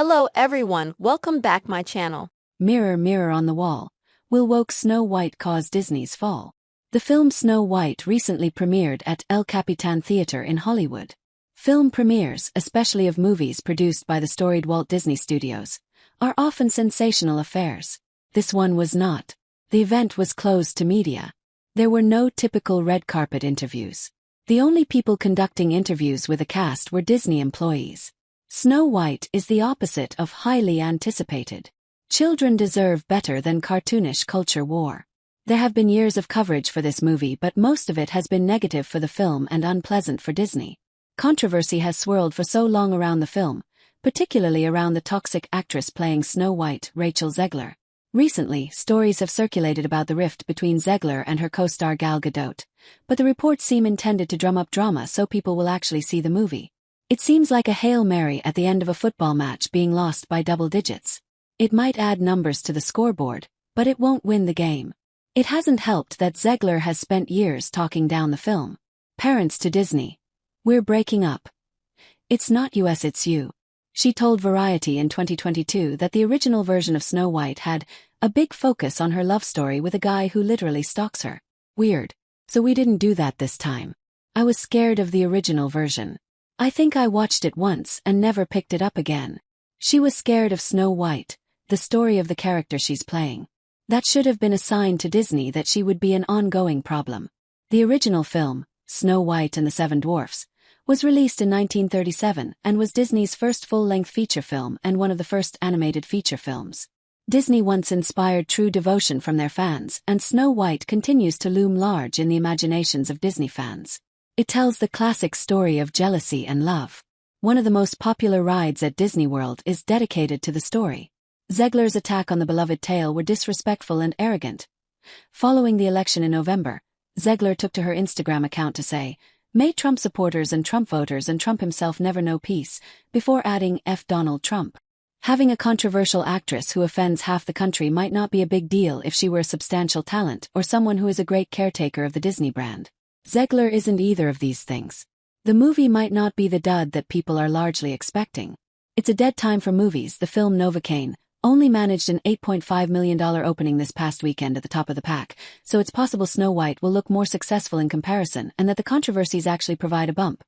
Hello everyone, welcome back my channel. Mirror, mirror on the wall, will woke Snow White cause Disney's fall? The film Snow White recently premiered at El Capitan Theater in Hollywood. Film premieres, especially of movies produced by the storied Walt Disney Studios, are often sensational affairs. This one was not. The event was closed to media. There were no typical red carpet interviews. The only people conducting interviews with the cast were Disney employees. Snow White is the opposite of highly anticipated. Children deserve better than cartoonish culture war. There have been years of coverage for this movie, but most of it has been negative for the film and unpleasant for Disney. Controversy has swirled for so long around the film, particularly around the toxic actress playing Snow White, Rachel Zegler. Recently, stories have circulated about the rift between Zegler and her co-star Gal Gadot, but the reports seem intended to drum up drama so people will actually see the movie. It seems like a Hail Mary at the end of a football match being lost by double digits. It might add numbers to the scoreboard, but it won't win the game. It hasn't helped that Zegler has spent years talking down the film. Parents to Disney. We're breaking up. It's not us, it's you. She told Variety in 2022 that the original version of Snow White had a big focus on her love story with a guy who literally stalks her. Weird. So we didn't do that this time. I was scared of the original version. I think I watched it once and never picked it up again. She was scared of Snow White, the story of the character she's playing. That should have been a sign to Disney that she would be an ongoing problem. The original film, Snow White and the Seven Dwarfs, was released in 1937 and was Disney's first full-length feature film and one of the first animated feature films. Disney once inspired true devotion from their fans, and Snow White continues to loom large in the imaginations of Disney fans. It tells the classic story of jealousy and love. One of the most popular rides at Disney World is dedicated to the story. Zegler's attack on the beloved tale were disrespectful and arrogant. Following the election in November, Zegler took to her Instagram account to say, "May Trump supporters and Trump voters and Trump himself never know peace," before adding F Donald Trump. Having a controversial actress who offends half the country might not be a big deal if she were a substantial talent or someone who is a great caretaker of the Disney brand. Zegler isn't either of these things. The movie might not be the dud that people are largely expecting. It's a dead time for movies. The film Novocaine only managed an $8.5 million opening this past weekend at the top of the pack, so it's possible Snow White will look more successful in comparison and that the controversies actually provide a bump.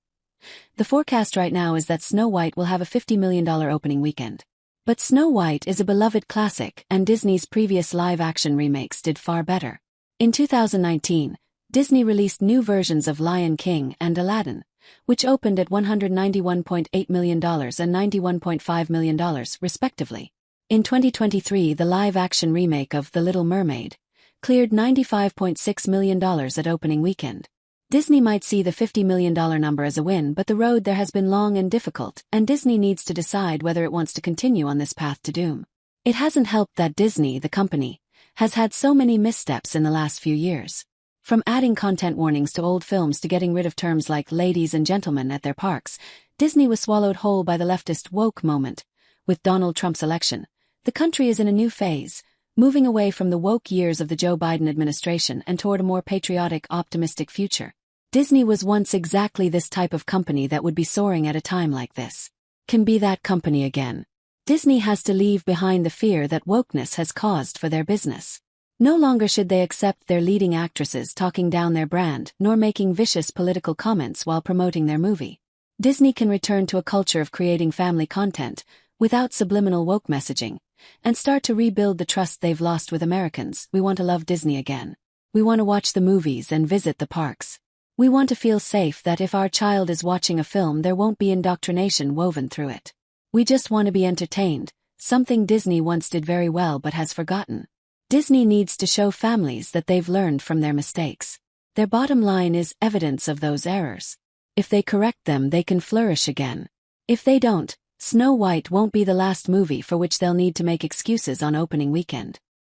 The forecast right now is that Snow White will have a $50 million opening weekend. But Snow White is a beloved classic, and Disney's previous live-action remakes did far better. In 2019, Disney released new versions of Lion King and Aladdin, which opened at $191.8 million and $91.5 million, respectively. In 2023, the live-action remake of The Little Mermaid cleared $95.6 million at opening weekend. Disney might see the $50 million number as a win, but the road there has been long and difficult, and Disney needs to decide whether it wants to continue on this path to doom. It hasn't helped that Disney, the company, has had so many missteps in the last few years. From adding content warnings to old films to getting rid of terms like ladies and gentlemen at their parks, Disney was swallowed whole by the leftist woke moment. With Donald Trump's election, the country is in a new phase, moving away from the woke years of the Joe Biden administration and toward a more patriotic, optimistic future. Disney was once exactly this type of company that would be soaring at a time like this. Can be that company again. Disney has to leave behind the fear that wokeness has caused for their business. No longer should they accept their leading actresses talking down their brand nor making vicious political comments while promoting their movie. Disney can return to a culture of creating family content without subliminal woke messaging and start to rebuild the trust they've lost with Americans. We want to love Disney again. We want to watch the movies and visit the parks. We want to feel safe that if our child is watching a film there won't be indoctrination woven through it. We just want to be entertained, something Disney once did very well but has forgotten. Disney needs to show families that they've learned from their mistakes. Their bottom line is evidence of those errors. If they correct them, they can flourish again. If they don't, Snow White won't be the last movie for which they'll need to make excuses on opening weekend.